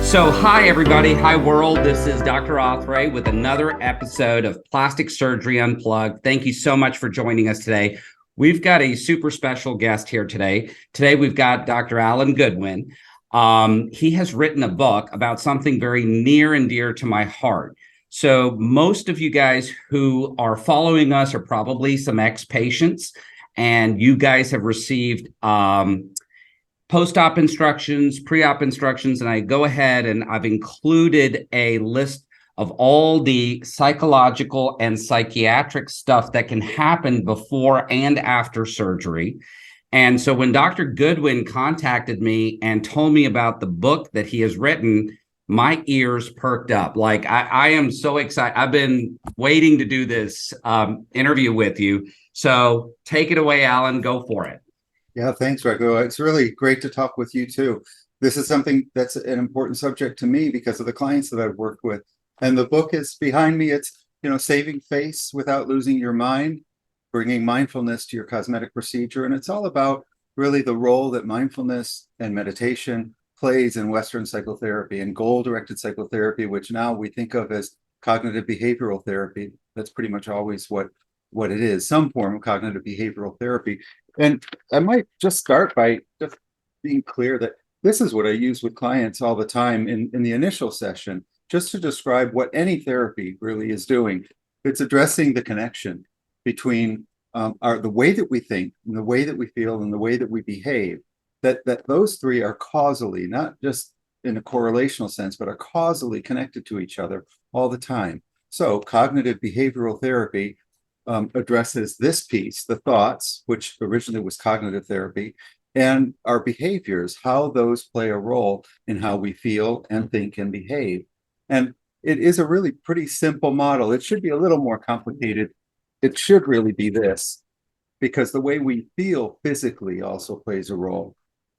So, hi, everybody. Hi, world. This is Dr. Athre with another episode of Plastic Surgery Unplugged. Thank you so much for joining us today. We've got a super special guest here today. Today, we've got Dr. Alan Goodwin. He has written a book about something very near and dear to my heart. So, most of you guys who are following us are probably some ex-patients, and you guys have received post-op instructions, pre-op instructions, and I go ahead and I've included a list of all the psychological and psychiatric stuff that can happen before and after surgery. And so when Dr. Goodwin contacted me and told me about the book that he has written, my ears perked up. Like I am so excited. I've been waiting to do this interview with you. So take it away, Alan. Go for it. Yeah, thanks, Rego. It's really great to talk with you too. This is something that's an important subject to me because of the clients that I've worked with. And the book is behind me. It's, saving face without losing your mind, bringing mindfulness to your cosmetic procedure. And it's all about really the role that mindfulness and meditation plays in Western psychotherapy and goal-directed psychotherapy, which now we think of as cognitive behavioral therapy. That's pretty much always what it is, some form of cognitive behavioral therapy. And I might just start by just being clear that this is what I use with clients all the time in the initial session, just to describe what any therapy really is doing. It's addressing the connection between the way that we think, and the way that we feel, and the way that we behave, that those three are causally, not just in a correlational sense, but are causally connected to each other all the time. So cognitive behavioral therapy addresses this piece, the thoughts, which originally was cognitive therapy, and our behaviors, how those play a role in how we feel and think and behave. And it is a really pretty simple model. It should be a little more complicated. It should really be this, because the way we feel physically also plays a role.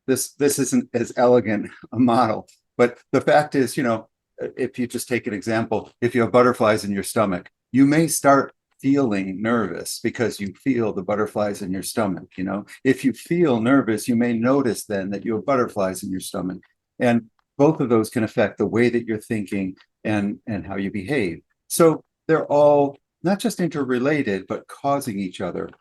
This isn't as elegant a model, but the fact is, if you just take an example, if you have butterflies in your stomach, you may start feeling nervous because you feel the butterflies in your stomach. If you feel nervous, you may notice then that you have butterflies in your stomach. And both of those can affect the way that you're thinking and how you behave. So they're all not just interrelated, but causing each other.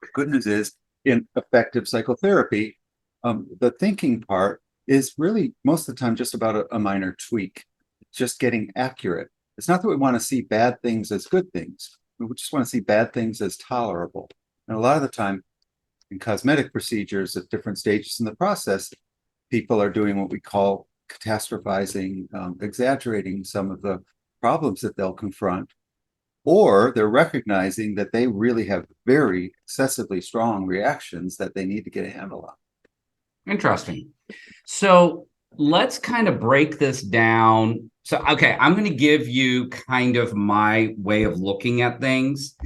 The good news is, in effective psychotherapy, the thinking part is really most of the time just about a minor tweak. It's just getting accurate. It's not that we want to see bad things as good things. We just want to see bad things as tolerable. And a lot of the time in cosmetic procedures at different stages in the process, people are doing what we call catastrophizing, exaggerating some of the problems that they'll confront, or they're recognizing that they really have very excessively strong reactions that they need to get a handle on. Interesting. So let's kind of break this down. So, okay, I'm going to give you kind of my way of looking at things.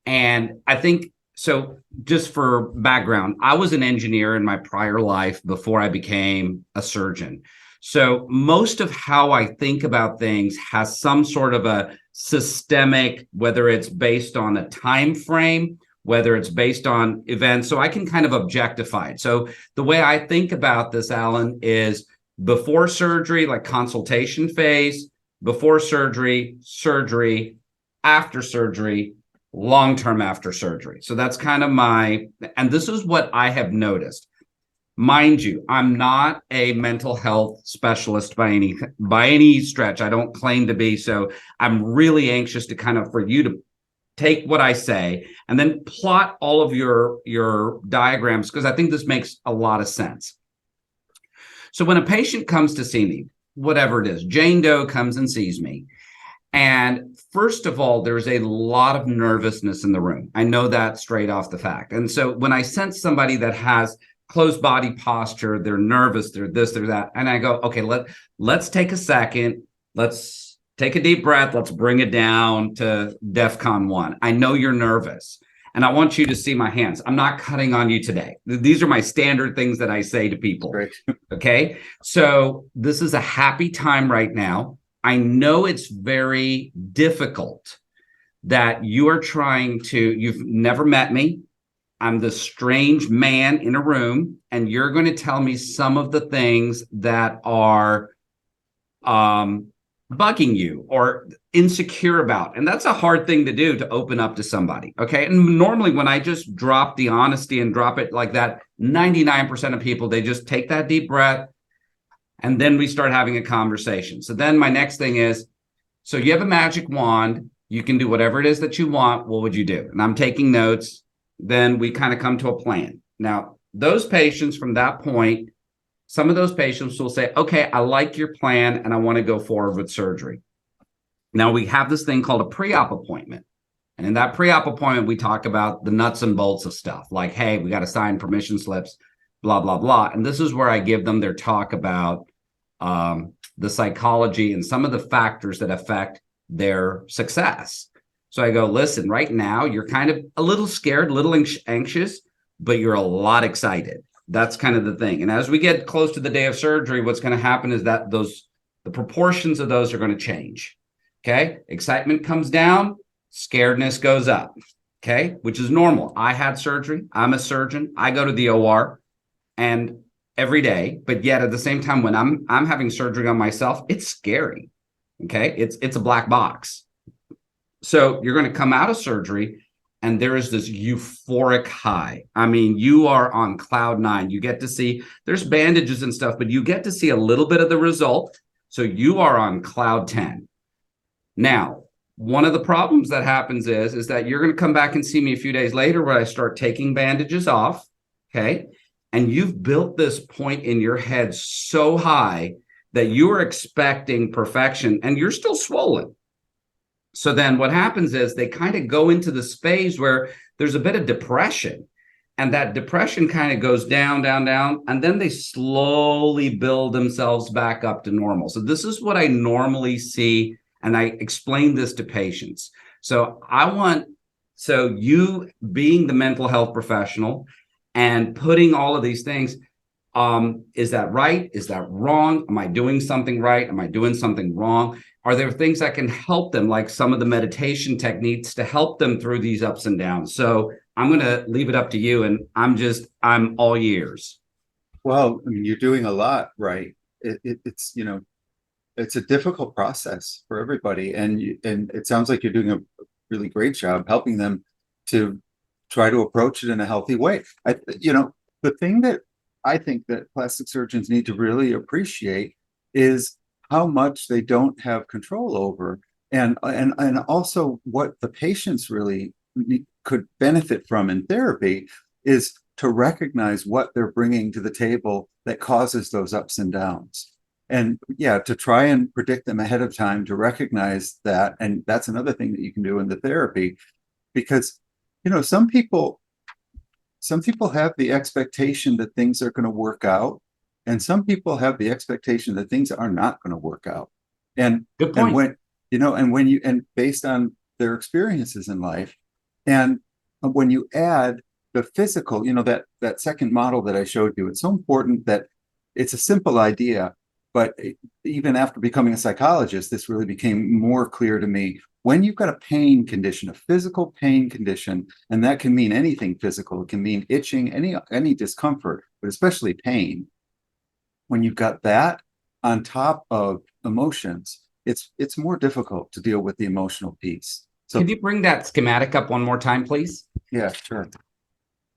And I think, so just for background, I was an engineer in my prior life before I became a surgeon. So most of how I think about things has some sort of a systemic, whether it's based on a time frame, whether it's based on events. So I can kind of objectify it. So the way I think about this, Alan, is before surgery, like consultation phase, before surgery, surgery, after surgery, long-term after surgery. So that's kind of and this is what I have noticed. Mind you, I'm not a mental health specialist by any stretch. I don't claim to be. So I'm really anxious to kind of for you to take what I say and then plot all of your diagrams, because I think this makes a lot of sense. So when a patient comes to see me, whatever it is, Jane Doe comes and sees me. And first of all, there's a lot of nervousness in the room. I know that straight off the fact. And so when I sense somebody that has closed body posture, they're nervous, they're this, they're that. And I go, okay, let's take a second. Let's take a deep breath. Let's bring it down to DEFCON 1. I know you're nervous. And I want you to see my hands. I'm not cutting on you today. These are my standard things that I say to people. Great. Okay. So this is a happy time right now. I know it's very difficult that you are you've never met me. I'm the strange man in a room, and you're going to tell me some of the things that are bugging you or insecure about. And that's a hard thing to do, to open up to somebody. Okay. And normally when I just drop the honesty and drop it like that, 99% of people, they just take that deep breath and then we start having a conversation. So then my next thing is, so you have a magic wand, you can do whatever it is that you want. What would you do? And I'm taking notes. Then we kind of come to a plan. Now, those patients from that point, some of those patients will say, okay, I like your plan and I want to go forward with surgery. Now we have this thing called a pre-op appointment. And in that pre-op appointment, we talk about the nuts and bolts of stuff like, hey, we got to sign permission slips, blah, blah, blah. And this is where I give them their talk about the psychology and some of the factors that affect their success. So I go, listen, right now, you're kind of a little scared, a little anxious, but you're a lot excited. That's kind of the thing. And as we get close to the day of surgery, what's going to happen is that the proportions of those are going to change. Okay. Excitement comes down, scaredness goes up. Okay. Which is normal. I had surgery. I'm a surgeon. I go to the OR and every day, but yet at the same time, when I'm having surgery on myself, it's scary. Okay. It's a black box. So you're going to come out of surgery and there is this euphoric high. I mean, you are on cloud nine. You get to see, there's bandages and stuff, but you get to see a little bit of the result. So you are on cloud 10. Now, one of the problems that happens is that you're going to come back and see me a few days later where I start taking bandages off. Okay. And you've built this point in your head so high that you are expecting perfection and you're still swollen. So then what happens is they kind of go into this phase where there's a bit of depression. And that depression kind of goes down, down, down. And then they slowly build themselves back up to normal. So this is what I normally see. And I explain this to patients. So you being the mental health professional and putting all of these things, is that right? Is that wrong? Am I doing something right? Am I doing something wrong? Are there things that can help them, like some of the meditation techniques to help them through these ups and downs? So I'm going to leave it up to you, and I'm all ears. Well, I mean, you're doing a lot right. It's it's a difficult process for everybody, and it sounds like you're doing a really great job helping them to try to approach it in a healthy way. The thing that I think that plastic surgeons need to really appreciate is how much they don't have control over, and also what the patients really could benefit from in therapy is to recognize what they're bringing to the table that causes those ups and downs. And yeah, to try and predict them ahead of time, to recognize that. And that's another thing that you can do in the therapy, because, some people have the expectation that things are going to work out. And some people have the expectation that things are not going to work out. And, Good point. and based on their experiences in life, and when you add the physical, that second model that I showed you, it's so important that it's a simple idea. But even after becoming a psychologist, this really became more clear to me. When you've got a pain condition, a physical pain condition, and that can mean anything physical, it can mean itching, any discomfort, but especially pain. When you've got that on top of emotions, it's more difficult to deal with the emotional piece. So, Could you bring that schematic up one more time, please? yeah, sure.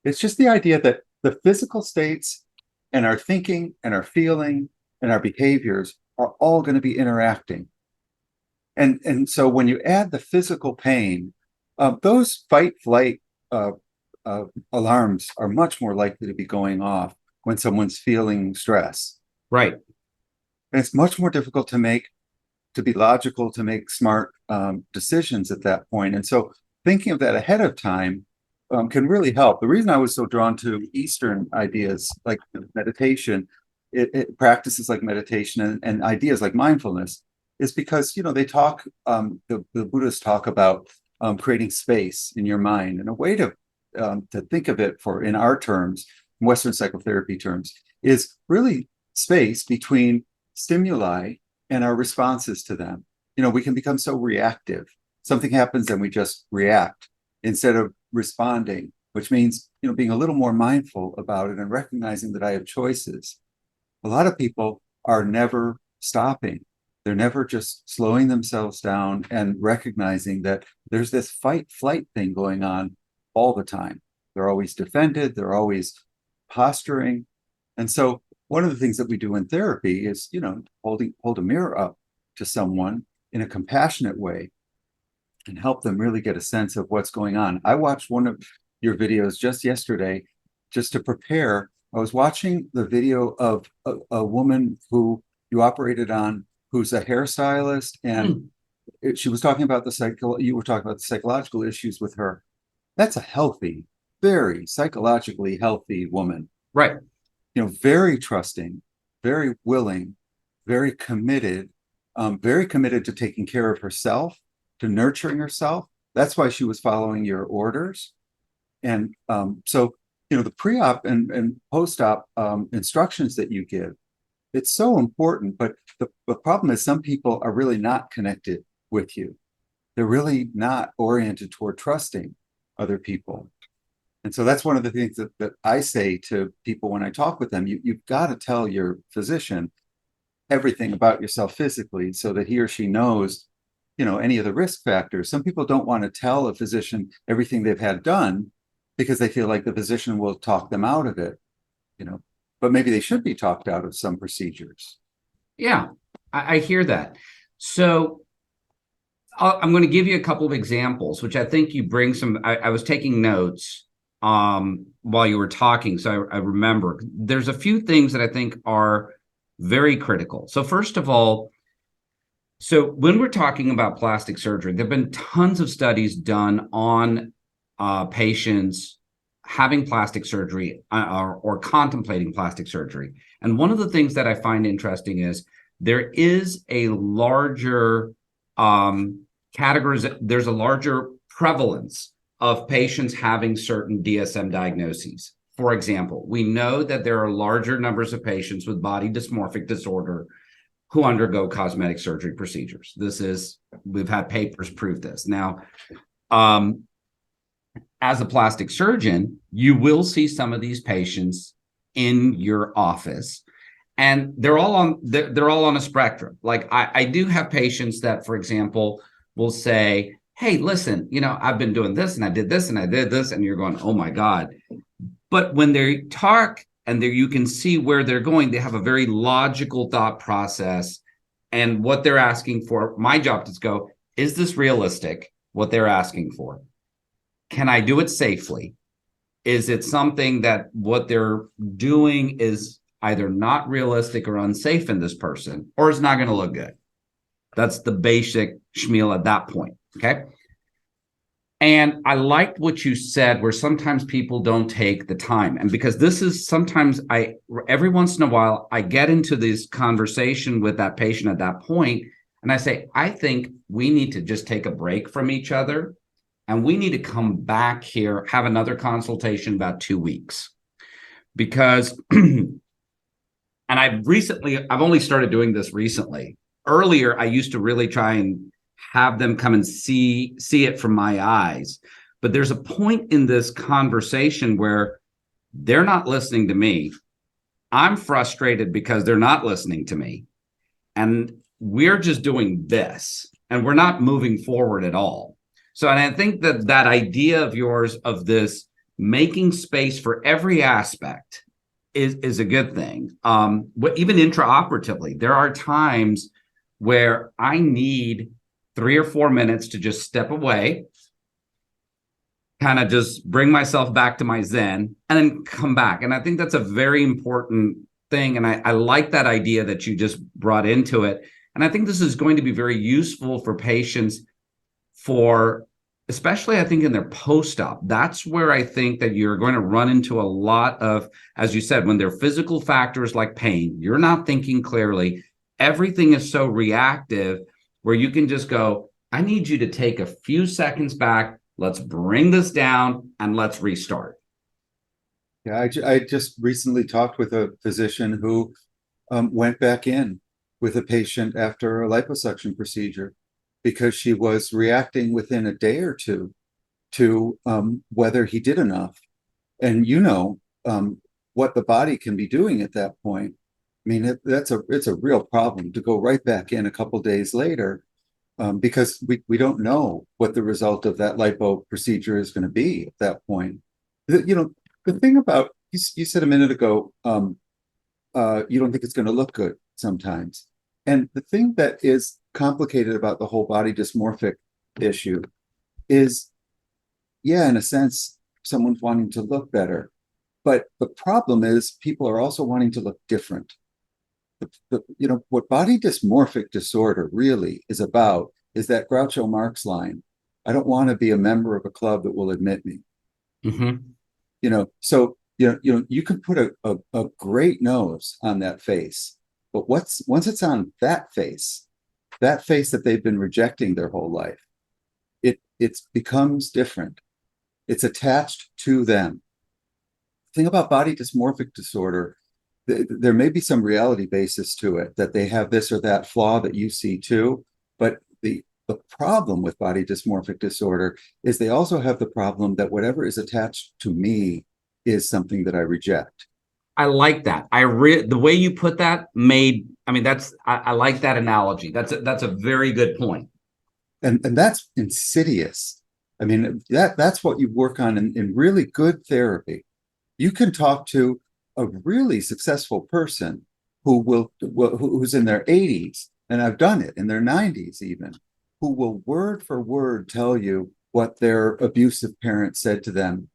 It's just the idea that the physical states and our thinking and our feeling and our behaviors are all going to be interacting. And so when you add the physical pain, those fight flight alarms are much more likely to be going off when someone's feeling stress. Right. And it's much more difficult to be logical, to make smart decisions at that point. And so thinking of that ahead of time can really help. The reason I was so drawn to Eastern ideas like meditation, practices like meditation and ideas like mindfulness, is because they talk. The Buddhists talk about creating space in your mind, and a way to think of it in our terms, Western psychotherapy terms, is really space between stimuli and our responses to them. We can become so reactive. Something happens and we just react instead of responding, which means being a little more mindful about it and recognizing that I have choices. A lot of people are never stopping. They're never just slowing themselves down and recognizing that there's this fight flight thing going on all the time. They're always defended, they're always posturing. And so one of the things that we do in therapy is, hold a mirror up to someone in a compassionate way and help them really get a sense of what's going on. I watched one of your videos just yesterday, just to prepare. I was watching the video of a woman who you operated on, who's a hairstylist, and she was talking about you were talking about the psychological issues with her. That's a healthy, very psychologically healthy woman. Right. Very trusting, very willing, very committed to taking care of herself, to nurturing herself. That's why she was following your orders. And so, the pre-op and post-op instructions that you give, it's so important. But the problem is some people are really not connected with you. They're really not oriented toward trusting other people. And so that's one of the things that I say to people when I talk with them. You've got to tell your physician everything about yourself physically so that he or she knows, any of the risk factors. Some people don't want to tell a physician everything they've had done because they feel like the physician will talk them out of it, but maybe they should be talked out of some procedures. Yeah, I hear that. So I'm going to give you a couple of examples, which I think you bring some. I was taking notes while you were talking, so I remember there's a few things that I think are very critical. So first of all, so when we're talking about plastic surgery, there have been tons of studies done on patients having plastic surgery or contemplating plastic surgery. And one of the things that I find interesting is there is a larger there's a larger prevalence of patients having certain DSM diagnoses. For example, we know that there are larger numbers of patients with body dysmorphic disorder who undergo cosmetic surgery procedures. We've had papers prove this. Now, as a plastic surgeon, you will see some of these patients in your office, and they're all on a spectrum. Like I do have patients that, for example, will say, hey, listen, I've been doing this and I did this and I did this. And you're going, oh my God. But when they talk and you can see where they're going, they have a very logical thought process. And what they're asking for, my job is go, is this realistic? What they're asking for? Can I do it safely? Is it something that what they're doing is either not realistic or unsafe in this person, or it's not going to look good? That's the basic schmeal at that point. Okay. And I liked what you said, where sometimes people don't take the time. And because this is sometimes every once in a while, I get into this conversation with that patient at that point, and I say, I think we need to just take a break from each other. And we need to come back here, have another consultation about 2 weeks. Because, and I've only started doing this recently. Earlier, I used to really try and have them come and see it from my eyes. But there's a point in this conversation where they're not listening to me. I'm frustrated because they're not listening to me. And we're just doing this, and we're not moving forward at all. So, and I think that idea of yours of this making space for every aspect is a good thing. Even intraoperatively, there are times where I need 3 or 4 minutes to just step away, kind of just bring myself back to my Zen, and then come back. And I think that's a very important thing. And I like that idea that you just brought into it. And I think this is going to be very useful for patients especially I think in their post-op. That's where I think that you're going to run into a lot of, as you said, when there are physical factors like pain, you're not thinking clearly. Everything is so reactive where you can just go, I need you to take a few seconds back. Let's bring this down and let's restart. Yeah, I just recently talked with a physician who went back in with a patient after a liposuction procedure because she was reacting within a day or two to whether he did enough. And what the body can be doing at that point. mean, it's a real problem to go right back in a couple days later, because we don't know what the result of that lipo procedure is going to be at that point. The thing about you said a minute ago, you don't think it's going to look good sometimes. And the thing that is complicated about the whole body dysmorphic issue is, yeah, in a sense, someone's wanting to look better. But the problem is people are also wanting to look different. What body dysmorphic disorder really is about is that Groucho Marx line. I don't want to be a member of a club that will admit me. Mm-hmm. So you can put a great nose on that face, but once it's on that face that they've been rejecting their whole life, it becomes different. It's attached to them. The thing about body dysmorphic disorder, there may be some reality basis to it, that they have this or that flaw that you see too, but the problem with body dysmorphic disorder is they also have the problem that whatever is attached to me is something that I reject. I like that. The way you put that I like that analogy. That's a very good point. And that's insidious. I mean, that's what you work on in really good therapy. You can talk to a really successful person who's in their 80s, and I've done it, in their 90s even, who will word for word tell you what their abusive parents said to them,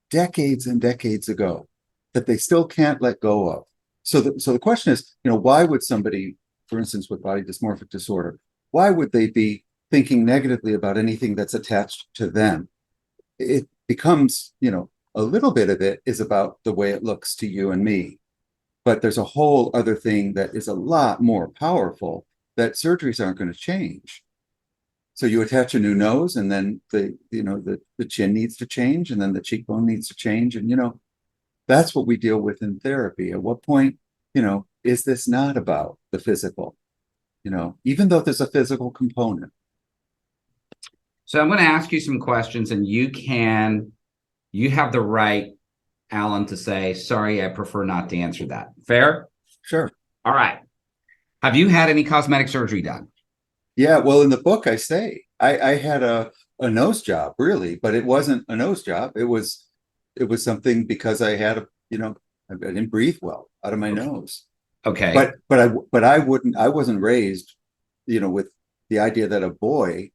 decades and decades ago, that they still can't let go of. So the question is, why would somebody, for instance, with body dysmorphic disorder, why would they be thinking negatively about anything that's attached to them? It becomes, a little bit of it is about the way it looks to you and me. But there's a whole other thing that is a lot more powerful that surgeries aren't going to change. So you attach a new nose, and then the chin needs to change, and then the cheekbone needs to change. And, that's what we deal with in therapy. At what point, is this not about the physical, even though there's a physical component? So I'm going to ask you some questions, and you have the right, Alan, to say, sorry, I prefer not to answer that. Fair? Sure. All right. Have you had any cosmetic surgery done? Yeah, well, in the book, I say I had a nose job, really, but it wasn't a nose job. It was something because I had I didn't breathe well out of my nose. Okay. I wasn't raised, with the idea that a boy,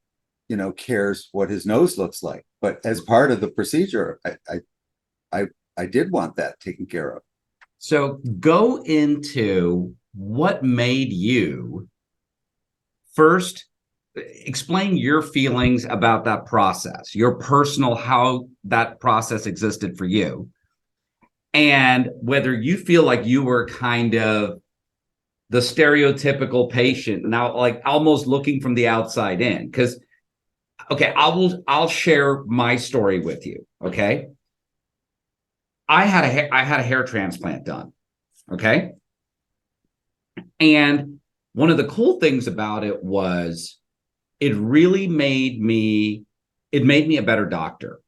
cares what his nose looks like. But as part of the procedure, I did want that taken care of. So go into what made you first explain your feelings about that process, your personal, how that process existed for you, and whether you feel like you were kind of the stereotypical patient now, like almost looking from the outside in. Because, okay, I'll share my story with you. Okay, I had a hair transplant done. Okay, and one of the cool things about it was it really made me a better doctor.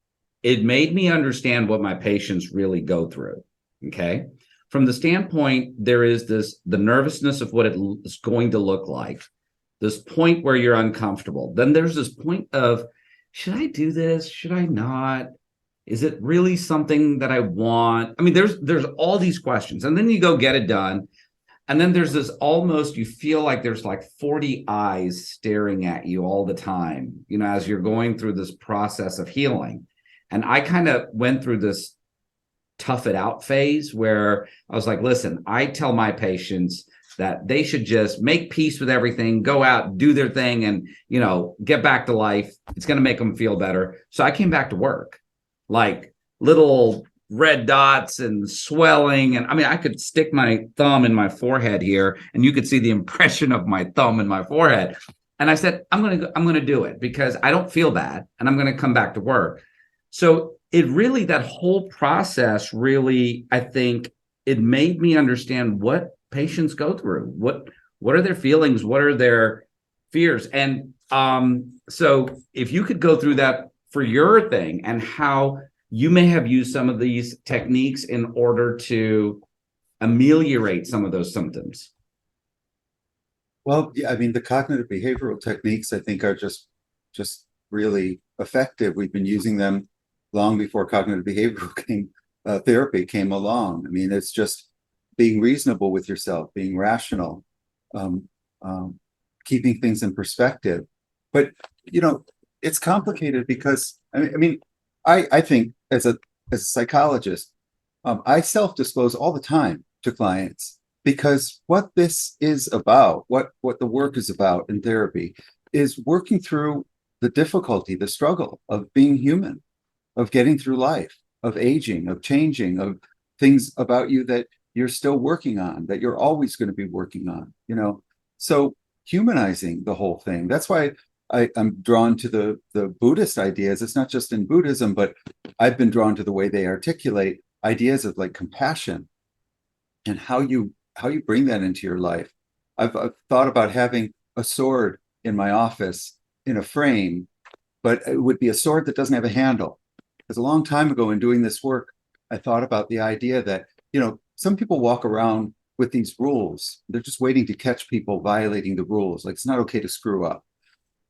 It made me understand what my patients really go through. Okay. From the standpoint, there is the nervousness of what it is going to look like, this point where you're uncomfortable. Then there's this point of, should I do this? Should I not? Is it really something that I want? I mean, there's all these questions, and then you go get it done. And then there's this almost, you feel like there's like 40 eyes staring at you all the time, as you're going through this process of healing. And I kind of went through this tough it out phase where I was like, listen, I tell my patients that they should just make peace with everything, go out, do their thing, and, get back to life. It's going to make them feel better. So I came back to work, like little red dots and swelling. And I mean, I could stick my thumb in my forehead here and you could see the impression of my thumb in my forehead. And I said, I'm going to do it because I don't feel bad and I'm going to come back to work. So that whole process really, I think it made me understand what patients go through. What are their feelings? What are their fears? And so if you could go through that for your thing and how you may have used some of these techniques in order to ameliorate some of those symptoms? Well, yeah, I mean, the cognitive behavioral techniques I think are just really effective. We've been using them long before cognitive behavioral therapy came along. I mean, it's just being reasonable with yourself, being rational, um, um, keeping things in perspective. But you know, it's complicated because I think as a psychologist, I self-disclose all the time to clients because what this is about, what the work is about in therapy, is working through the difficulty, the struggle of being human, of getting through life, of aging, of changing, of things about you that you're still working on, that you're always going to be working on, you know. So humanizing the whole thing. That's why I'm drawn to the Buddhist ideas. It's not just in Buddhism, but I've been drawn to the way they articulate ideas of like compassion and how you bring that into your life. I've thought about having a sword in my office in a frame, but it would be a sword that doesn't have a handle. Because a long time ago in doing this work, I thought about the idea that, you know, some people walk around with these rules. They're just waiting to catch people violating the rules. Like it's not okay to screw up.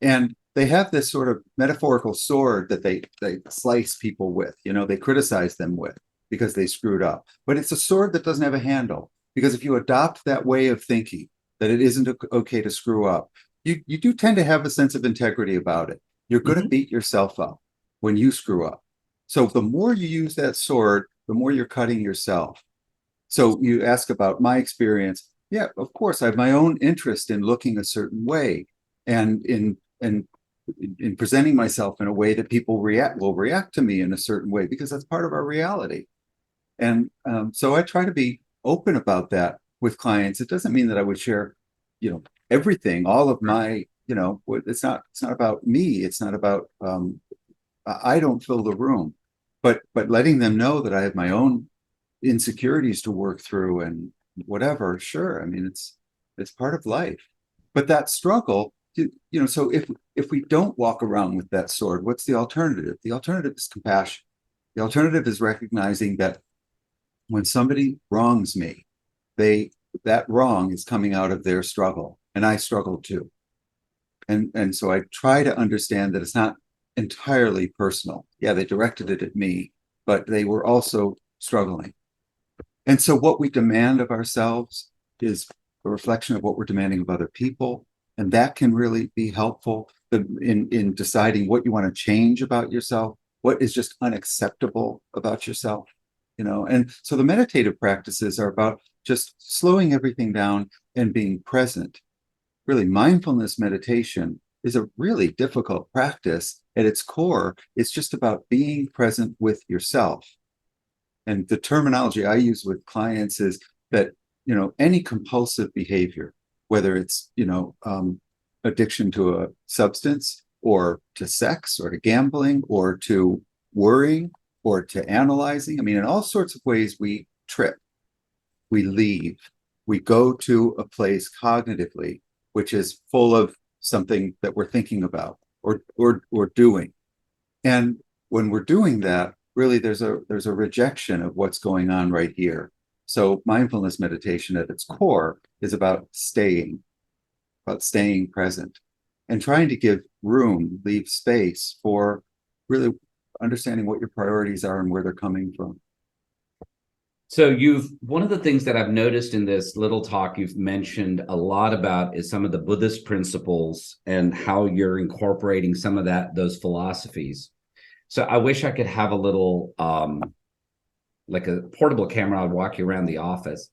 And they have this sort of metaphorical sword that they slice people with, you know, they criticize them with because they screwed up. But it's a sword that doesn't have a handle. Because if you adopt that way of thinking, that it isn't okay to screw up, you do tend to have a sense of integrity about it. You're going to beat yourself up when you screw up. So the more you use that sword, the more you're cutting yourself. So you ask about my experience. Yeah, of course, I have my own interest in looking a certain way and in presenting myself in a way that people will react to me in a certain way because that's part of our reality. And so I try to be open about that with clients. It doesn't mean that I would share, you know, everything, all of my, you know, it's not about me. It's not about I don't fill the room, but letting them know that I have my own insecurities to work through and whatever. Sure, I mean it's part of life, but that struggle, you know. So if we don't walk around with that sword, what's the alternative? The alternative is compassion. The alternative is recognizing that when somebody wrongs me, they that wrong is coming out of their struggle, and I struggle too. And so I try to understand that it's not entirely personal. Yeah, they directed it at me, but they were also struggling. And so what we demand of ourselves is a reflection of what we're demanding of other people. And that can really be helpful in deciding what you want to change about yourself, what is just unacceptable about yourself, you know. And so the meditative practices are about just slowing everything down and being present. Really, mindfulness meditation is a really difficult practice. At its core, it's just about being present with yourself. And the terminology I use with clients is that, you know, any compulsive behavior, whether it's, you know, addiction to a substance or to sex or to gambling or to worrying or to analyzing, I mean, in all sorts of ways, we trip, we leave, we go to a place cognitively, which is full of something that we're thinking about or doing. And when we're doing that, really there's a rejection of what's going on right here. So mindfulness meditation at its core is about staying present and trying to give room, leave space for really understanding what your priorities are and where they're coming from. So one of the things that I've noticed in this little talk you've mentioned a lot about is some of the Buddhist principles and how you're incorporating some of those philosophies. So I wish I could have a little like a portable camera. I'd walk you around the office.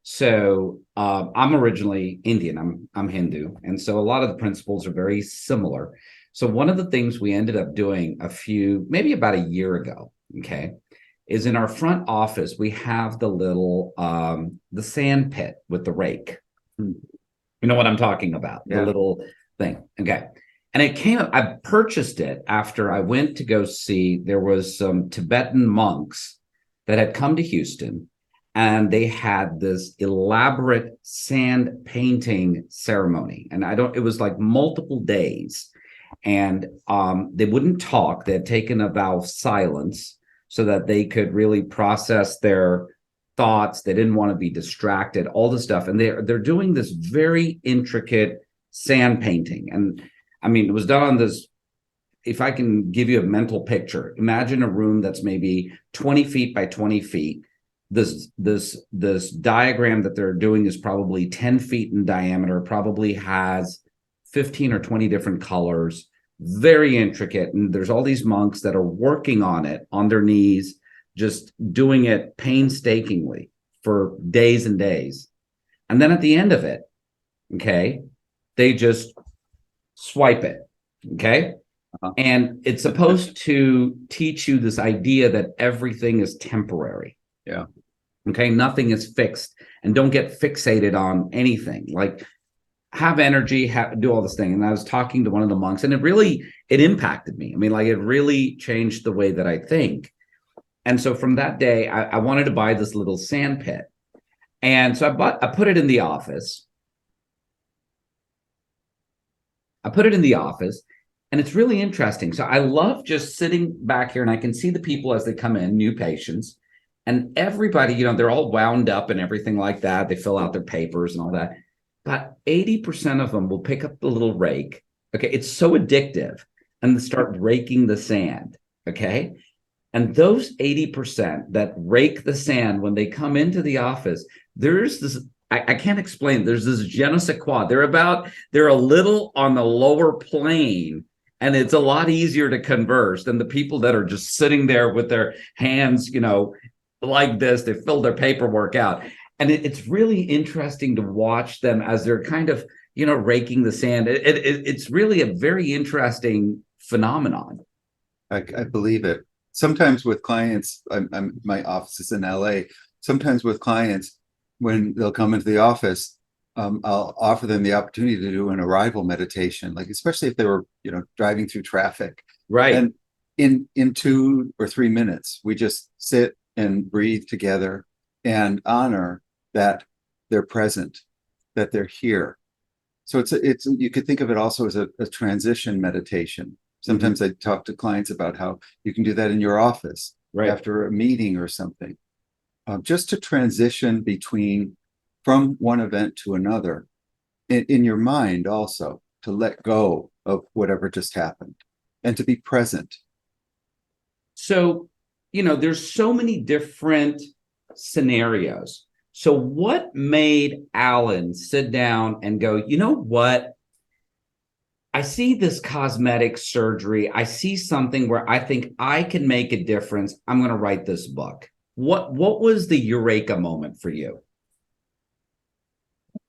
So I'm originally Indian. I'm Hindu, and so a lot of the principles are very similar. So one of the things we ended up doing maybe about a year ago, okay, is in our front office we have the sand pit with the rake. You know what I'm talking about? Yeah. The little thing, okay. And I purchased it after I went to go see, there was some Tibetan monks that had come to Houston, and they had this elaborate sand painting ceremony. And it was like multiple days. And they wouldn't talk. They had taken a vow of silence so that they could really process their thoughts. They didn't want to be distracted, all this stuff. And they're doing this very intricate sand painting. And I mean, it was done on this. If I can give you a mental picture, imagine a room that's maybe 20 feet by 20 feet. This diagram that they're doing is probably 10 feet in diameter, probably has 15 or 20 different colors, very intricate. And there's all these monks that are working on it on their knees, just doing it painstakingly for days and days. And then at the end of it, okay, they just swipe it, okay? And it's supposed to teach you this idea that everything is temporary. Yeah. Okay. Nothing is fixed, and don't get fixated on anything. Like, have energy, do all this thing. And I was talking to one of the monks, and it impacted me. I mean, like, it really changed the way that I think. And so from that day, I wanted to buy this little sand pit. And so I put it in the office. And it's really interesting. So I love just sitting back here, and I can see the people as they come in, new patients, and everybody, they're all wound up and everything like that. They fill out their papers and all that. But 80% of them will pick up the little rake. Okay. It's so addictive, and they start raking the sand. Okay. And those 80% that rake the sand, when they come into the office, there's this, I can't explain. There's this je ne sais quoi. They're a little on the lower plane, and it's a lot easier to converse than the people that are just sitting there with their hands, like this. They fill their paperwork out. And it's really interesting to watch them as they're kind of, raking the sand. It's really a very interesting phenomenon. I believe it. Sometimes with clients, my office is in LA. Sometimes with clients, when they'll come into the office, I'll offer them the opportunity to do an arrival meditation, like especially if they were, driving through traffic. Right. And in 2 or 3 minutes, we just sit and breathe together and honor that they're present, that they're here. So it's you could think of it also as a transition meditation. Sometimes I talk to clients about how you can do that in your office, right, after a meeting or something, just to transition from one event to another in your mind, also to let go of whatever just happened and to be present. So, there's so many different scenarios. So what made Alan sit down and go, you know what? I see this cosmetic surgery. I see something where I think I can make a difference. I'm going to write this book. What was the eureka moment for you?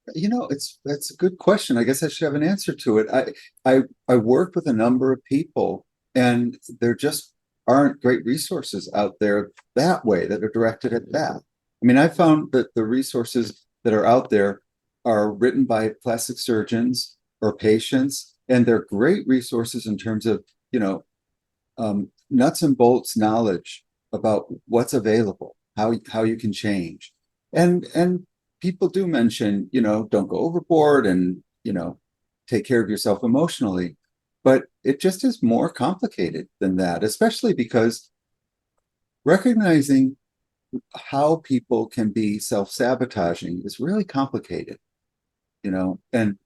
That's a good question. I guess I should have an answer to it. I worked with a number of people, and there just aren't great resources out there that way that are directed at that. I mean, I found that the resources that are out there are written by plastic surgeons or patients, and they're great resources in terms of, nuts and bolts knowledge about what's available, how you can change. And people do mention, don't go overboard and, take care of yourself emotionally. But it just is more complicated than that, especially because recognizing how people can be self-sabotaging is really complicated, and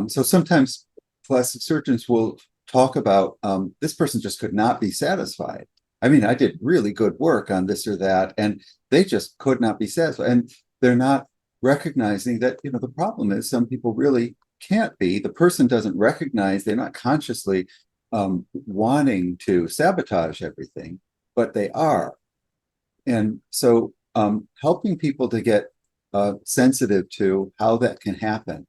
so sometimes plastic surgeons will talk about this person just could not be satisfied. I mean, I did really good work on this or that, and they just could not be satisfied. And they're not recognizing that, the problem is some people really can't be. The person doesn't recognize, they're not consciously wanting to sabotage everything, but they are. And so helping people to get sensitive to how that can happen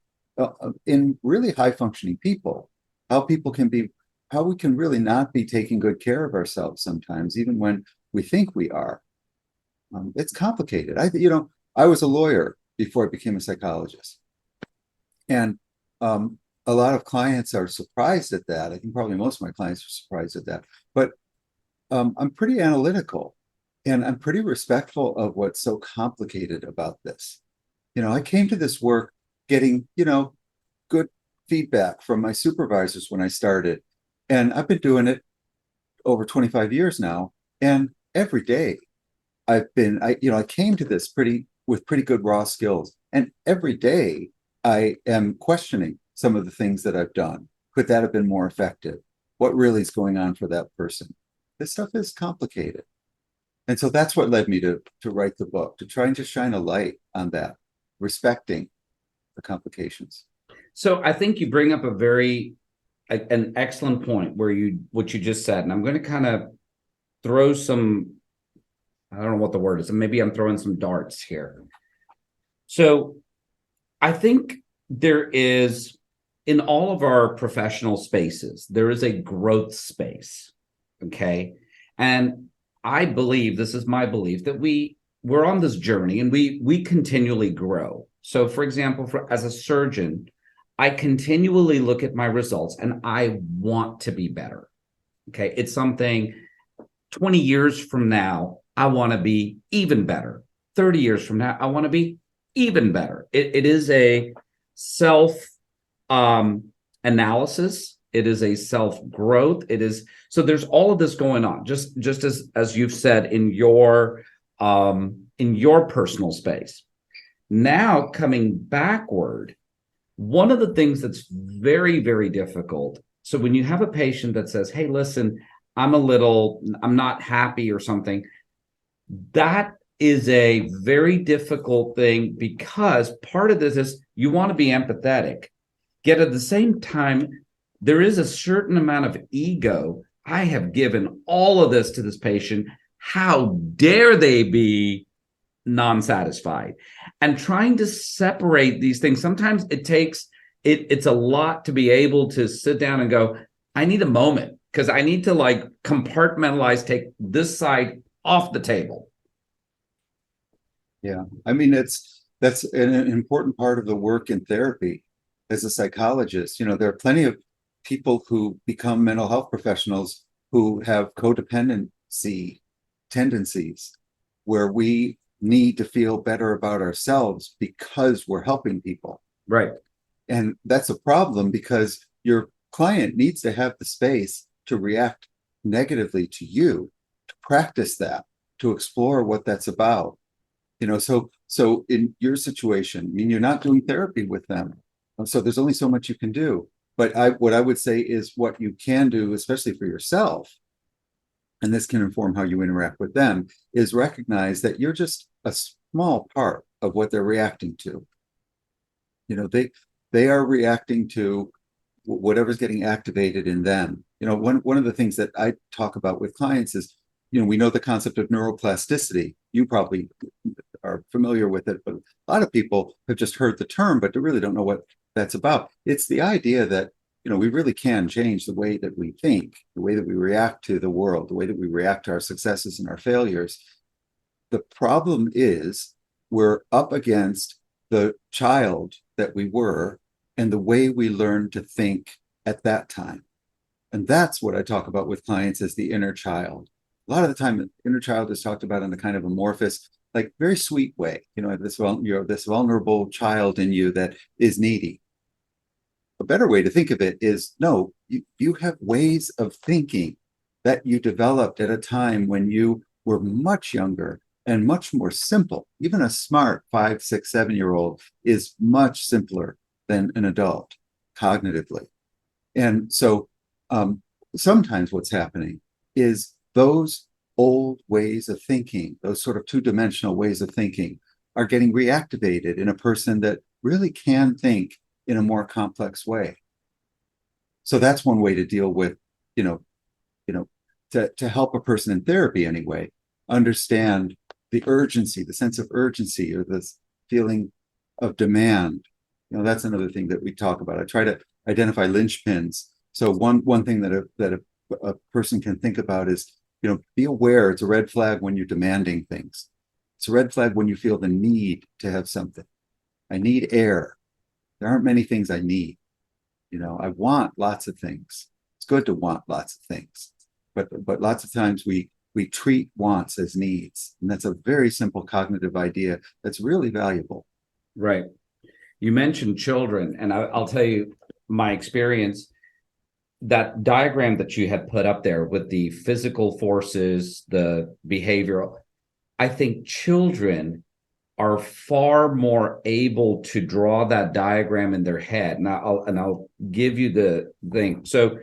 in really high functioning people, how we can really not be taking good care of ourselves sometimes, even when we think we are. It's complicated. I was a lawyer before I became a psychologist. And a lot of clients are surprised at that. I think probably most of my clients are surprised at that. But I'm pretty analytical, and I'm pretty respectful of what's so complicated about this. I came to this work getting, good feedback from my supervisors when I started. And I've been doing it over 25 years now. And every day I came to this with pretty good raw skills. And every day I am questioning some of the things that I've done. Could that have been more effective? What really is going on for that person? This stuff is complicated. And so that's what led me to write the book, to trying to shine a light on that, respecting the complications. So I think you bring up an excellent point where what you just said, and I'm going to kind of throw some, I don't know what the word is, and maybe I'm throwing some darts here. So I think there is, in all of our professional spaces, there is a growth space. Okay. And I believe, this is my belief, that we're on this journey and we continually grow. So for example, as a surgeon, I continually look at my results and I want to be better. Okay. It's something 20 years from now, I want to be even better. 30 years from now, I want to be even better. It is a self analysis. It is a self growth. It is, so there's all of this going on, just as you've said in your personal space. Now coming backward, one of the things that's very, very difficult. So when you have a patient that says, hey, listen, I'm not happy or something, that is a very difficult thing, because part of this is you want to be empathetic, yet at the same time, there is a certain amount of ego. I have given all of this to this patient. How dare they be non-satisfied? And trying to separate these things, sometimes it's a lot to be able to sit down and go, I need a moment, because I need to like compartmentalize, take this side off the table. Yeah. I mean, that's an important part of the work in therapy as a psychologist. There are plenty of people who become mental health professionals who have codependency tendencies, where we need to feel better about ourselves because we're helping people. Right. And that's a problem, because your client needs to have the space to react negatively to you, to practice that, to explore what that's about. So in your situation, I mean, you're not doing therapy with them. So there's only so much you can do. But what I would say is, what you can do, especially for yourself, and this can inform how you interact with them, is recognize that you're just a small part of what they're reacting to. They are reacting to whatever's getting activated in them. One of the things that I talk about with clients is, we know the concept of neuroplasticity. You probably are familiar with it, but a lot of people have just heard the term, but they really don't know what that's about. It's the idea that, we really can change the way that we think, the way that we react to the world, the way that we react to our successes and our failures. The problem is, we're up against the child that we were and the way we learned to think at that time. And that's what I talk about with clients as the inner child. A lot of the time, the inner child is talked about in a kind of amorphous, like very sweet way. This vulnerable child in you that is needy. A better way to think of it is, no, you have ways of thinking that you developed at a time when you were much younger and much more simple. Even a smart 5, 6, 7-year-old is much simpler than an adult cognitively. And so sometimes what's happening is those old ways of thinking, those sort of two-dimensional ways of thinking, are getting reactivated in a person that really can think in a more complex way. So that's one way to deal with, to help a person in therapy anyway, understand the urgency, the sense of urgency, or this feeling of demand. That's another thing that we talk about. I try to identify linchpins. So one thing that a person can think about is, be aware it's a red flag when you're demanding things. It's a red flag when you feel the need to have something. I need air. There aren't many things I need. I want lots of things. It's good to want lots of things, but lots of times we treat wants as needs, and that's a very simple cognitive idea that's really valuable. Right. You mentioned children, and I'll tell you my experience. That diagram that you had put up there with the physical forces, the behavioral, I think children are far more able to draw that diagram in their head. And I'll give you the thing. So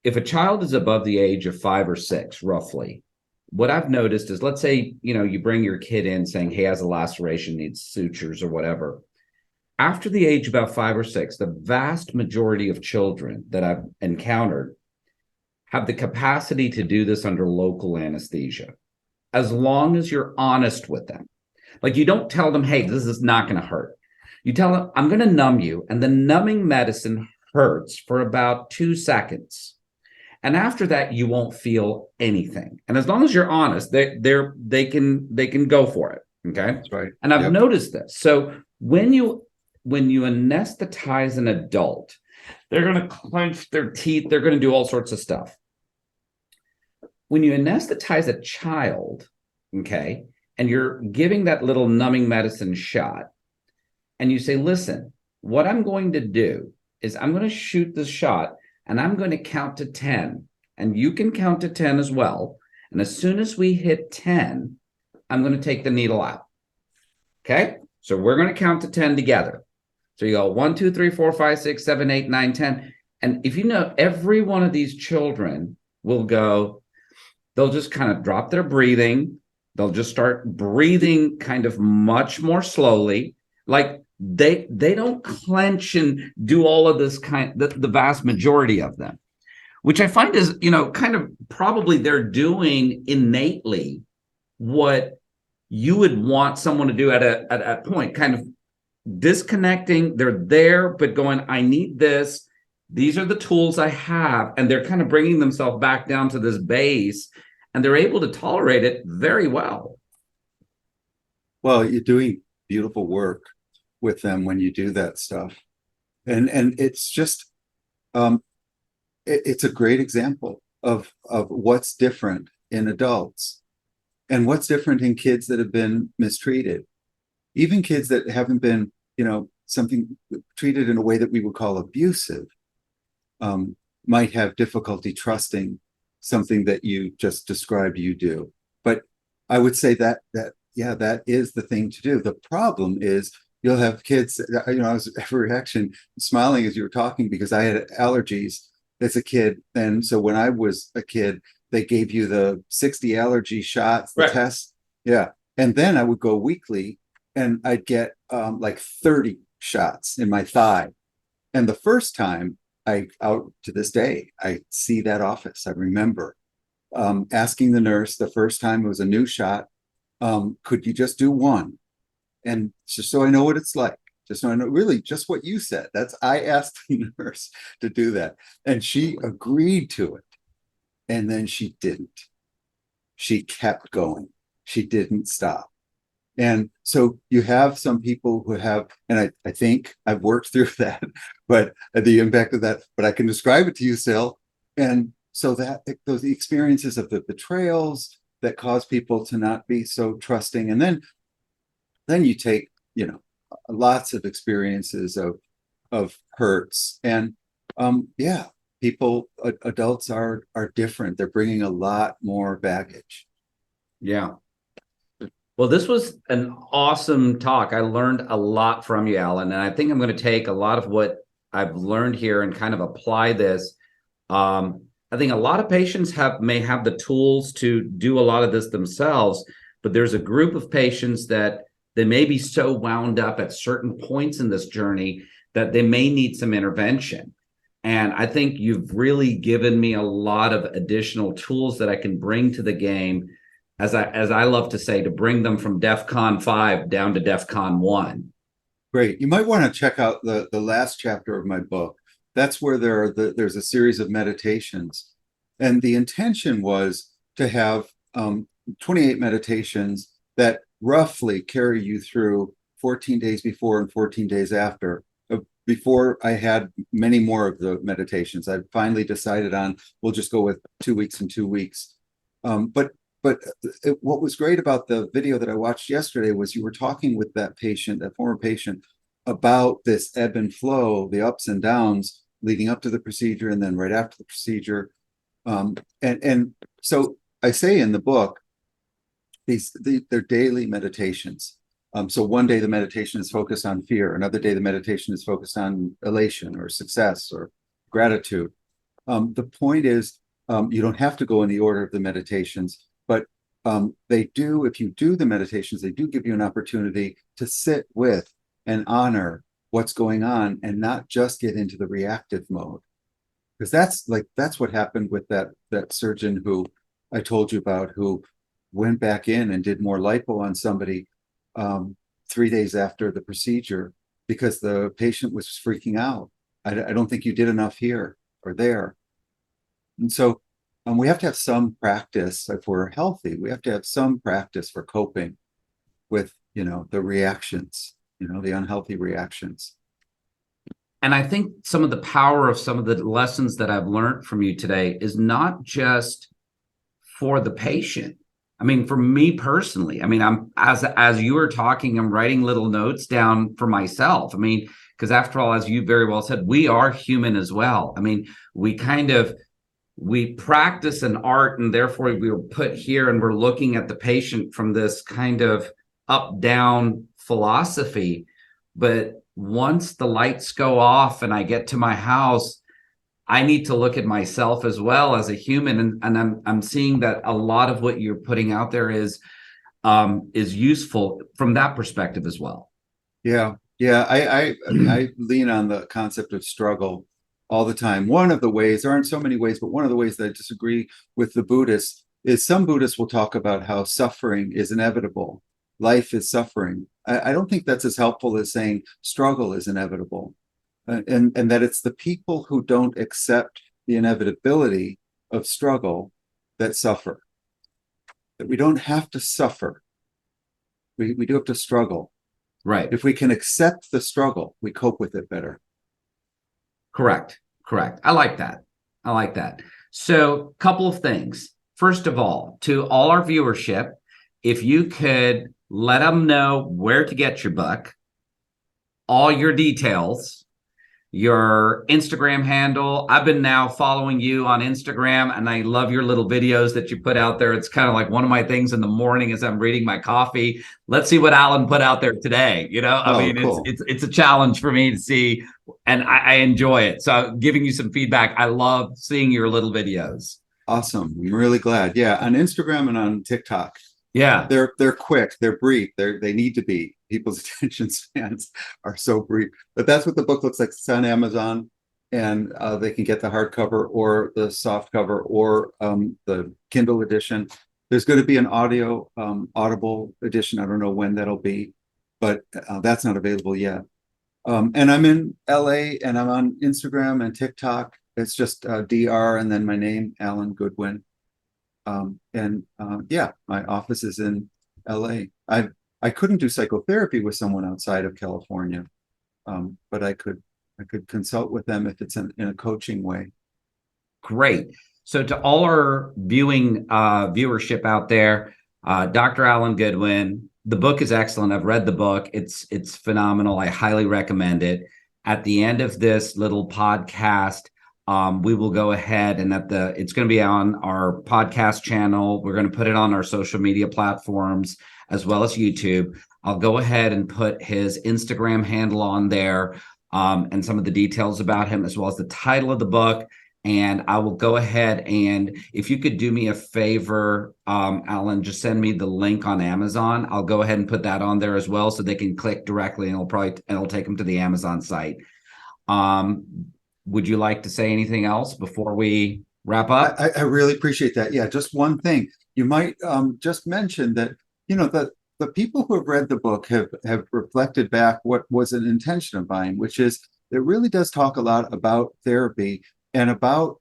if a child is above the age of 5 or 6, roughly, what I've noticed is, let's say, you bring your kid in saying he has a laceration, needs sutures or whatever. After the age about 5 or 6, the vast majority of children that I've encountered have the capacity to do this under local anesthesia, as long as you're honest with them. Like, you don't tell them, hey, this is not going to hurt. You tell them, I'm going to numb you. And the numbing medicine hurts for about 2 seconds. And after that, you won't feel anything. And as long as you're honest, they can go for it. Okay. That's right. And I've noticed this. So when you anesthetize an adult, they're going to clench their teeth. They're going to do all sorts of stuff. When you anesthetize a child, okay, and you're giving that little numbing medicine shot, and you say, listen, what I'm going to do is I'm going to shoot this shot, and I'm going to count to 10, and you can count to 10 as well. And as soon as we hit 10, I'm going to take the needle out. Okay. So we're going to count to 10 together. So you go 1, 2, 3, 4, 5, 6, 7, 8, 9, 10. And if you know, every one of these children will go, they'll just kind of drop their breathing. They'll just start breathing kind of much more slowly. Like they don't clench and do all of this the vast majority of them, which I find is, kind of probably they're doing innately what you would want someone to do at a point, kind of disconnecting. They're there, but going, I need this. These are the tools I have. And they're kind of bringing themselves back down to this base, and they're able to tolerate it very well. Well, you're doing beautiful work with them when you do that stuff. And it's just, it's a great example of what's different in adults and what's different in kids that have been mistreated. Even kids that haven't been, something treated in a way that we would call abusive, might have difficulty trusting something that you just described you do. But I would say that is the thing to do. The problem is you'll have kids, I was every reaction smiling as you were talking, because I had allergies as a kid. And so when I was a kid, they gave you the 60 allergy shots, the test. Yeah. And then I would go weekly and I'd get like 30 shots in my thigh. And the first time, out to this day, I see that office. I remember asking the nurse the first time, it was a new shot, could you just do one? And just so I know what it's like, just so I know, really just what you said. I asked the nurse to do that, and she agreed to it. And then she didn't. She kept going. She didn't stop. And so you have some people who have, and I think I've worked through that, but the impact of that, but I can describe it to you still. And so that those experiences of the betrayals that cause people to not be so trusting. And then you take, lots of experiences of hurts. And people, adults are different. They're bringing a lot more baggage. Yeah. Well, this was an awesome talk. I learned a lot from you, Alan, and I think I'm going to take a lot of what I've learned here and kind of apply this. I think a lot of patients may have the tools to do a lot of this themselves, but there's a group of patients that they may be so wound up at certain points in this journey that they may need some intervention. And I think you've really given me a lot of additional tools that I can bring to the game, as I love to say, to bring them from DEFCON 5 down to DEFCON 1. Great. You might want to check out the last chapter of my book. That's where there's a series of meditations. And the intention was to have 28 meditations that roughly carry you through 14 days before and 14 days after. Before I had many more of the meditations, I finally decided on, we'll just go with 2 weeks and 2 weeks. But what was great about the video that I watched yesterday was you were talking with that former patient, about this ebb and flow, the ups and downs leading up to the procedure and then right after the procedure. And so I say in the book, they're daily meditations. So one day the meditation is focused on fear, another day the meditation is focused on elation or success or gratitude. The point is, you don't have to go in the order of the meditations, but they do, if you do the meditations, they do give you an opportunity to sit with and honor what's going on and not just get into the reactive mode. Because that's what happened with that surgeon who I told you about, who went back in and did more lipo on somebody 3 days after the procedure because the patient was freaking out. I don't think you did enough here or there. And so we have to have some practice if we're healthy. We have to have some practice for coping with, the reactions, the unhealthy reactions. And I think some of the power of some of the lessons that I've learned from you today is not just for the patient. I mean, for me personally, I mean, I'm as you were talking, I'm writing little notes down for myself. I mean, because after all, as you very well said, we are human as well. I mean, we practice an art and therefore we were put here and we're looking at the patient from this kind of up-down philosophy. But once the lights go off and I get to my house, I need to look at myself as well as a human, and I'm seeing that a lot of what you're putting out there is useful from that perspective as well. Yeah, yeah. I lean on the concept of struggle all the time. One of the ways, there aren't so many ways, but one of the ways that I disagree with the Buddhists is some Buddhists will talk about how suffering is inevitable. Life is suffering. I don't think that's as helpful as saying struggle is inevitable. And that it's the people who don't accept the inevitability of struggle that suffer. That we don't have to suffer. We do have to struggle. Right. If we can accept the struggle, we cope with it better. Correct. I like that. So, couple of things. First of all, to all our viewership, if you could let them know where to get your book, all your details, your Instagram handle. I've been now following you on Instagram and I love your little videos that you put out there. It's kind of like one of my things in the morning as I'm reading my coffee. Let's see what Alan put out there today. I mean, cool. it's a challenge for me to see, and I enjoy it. So giving you some feedback. I love seeing your little videos. Awesome. I'm really glad. Yeah, on Instagram and on TikTok. Yeah. They're quick, they're brief, they need to be. People's attention spans are so brief. But that's what the book looks like. It's on Amazon, and they can get the hardcover or the soft cover or the Kindle edition. There's going to be an audible edition. I don't know when that'll be, but that's not available yet. And I'm in LA and I'm on Instagram and TikTok. It's just DR and then my name, Alan Goodwin. Yeah, my office is in LA. I couldn't do psychotherapy with someone outside of California, but I could consult with them if it's in a coaching way. Great. So to all our viewership out there, Dr. Alan Goodwin, the book is excellent. I've read the book. It's phenomenal. I highly recommend it. At the end of this little podcast, we will go ahead and it's going to be on our podcast channel. We're going to put it on our social media platforms as well as YouTube. I'll go ahead and put his Instagram handle on there, and some of the details about him, as well as the title of the book. And I will go ahead and if you could do me a favor, Alan, just send me the link on Amazon. I'll go ahead and put that on there as well so they can click directly and it'll take them to the Amazon site. Would you like to say anything else before we wrap up? I really appreciate that. Yeah, just one thing. You might just mention that, the people who have read the book have reflected back what was an intention of mine, which is it really does talk a lot about therapy and about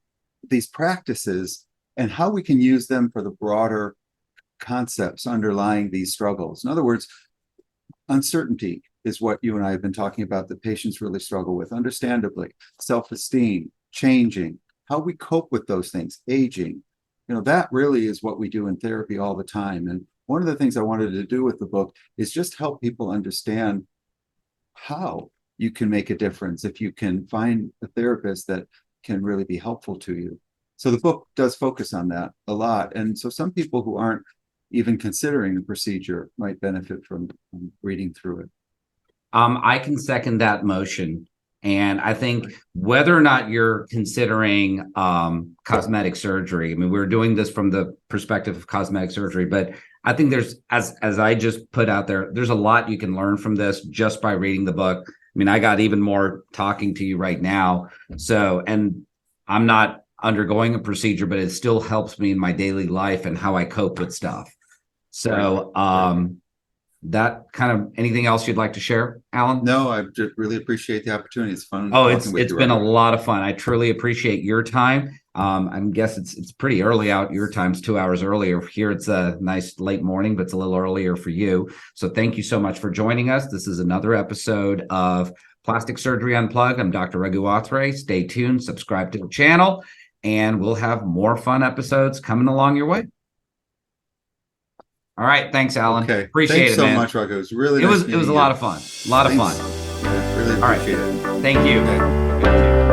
these practices and how we can use them for the broader concepts underlying these struggles. In other words, uncertainty is what you and I have been talking about that patients really struggle with, understandably. Self-esteem, changing, how we cope with those things, aging. That really is what we do in therapy all the time. And one of the things I wanted to do with the book is just help people understand how you can make a difference if you can find a therapist that can really be helpful to you. So the book does focus on that a lot. And so some people who aren't even considering the procedure might benefit from reading through it. I can second that motion. And I think whether or not you're considering cosmetic surgery, I mean, we're doing this from the perspective of cosmetic surgery, but I think there's, as I just put out there, there's a lot you can learn from this just by reading the book. I mean, I got even more talking to you right now. So, and I'm not undergoing a procedure, but it still helps me in my daily life and how I cope with stuff. So, that kind of, anything else you'd like to share, Alan? No, I just really appreciate the opportunity. It's fun. Oh, talking with it's you, been a Robert. lot of fun. I truly appreciate your time. I guess it's pretty early out. Your time's 2 hours earlier. Here it's a nice late morning, but it's a little earlier for you. So thank you so much for joining us. This is another episode of Plastic Surgery Unplugged. I'm Dr. Raghu Athre. Stay tuned, subscribe to the channel, and we'll have more fun episodes coming along your way. All right. Thanks, Alan. Okay. Appreciate Thanks it, so man. much, Rocco. It was really It nice was a lot of fun. A lot of fun. Yeah, really All right. appreciate it. Thank you. Okay. Thank you.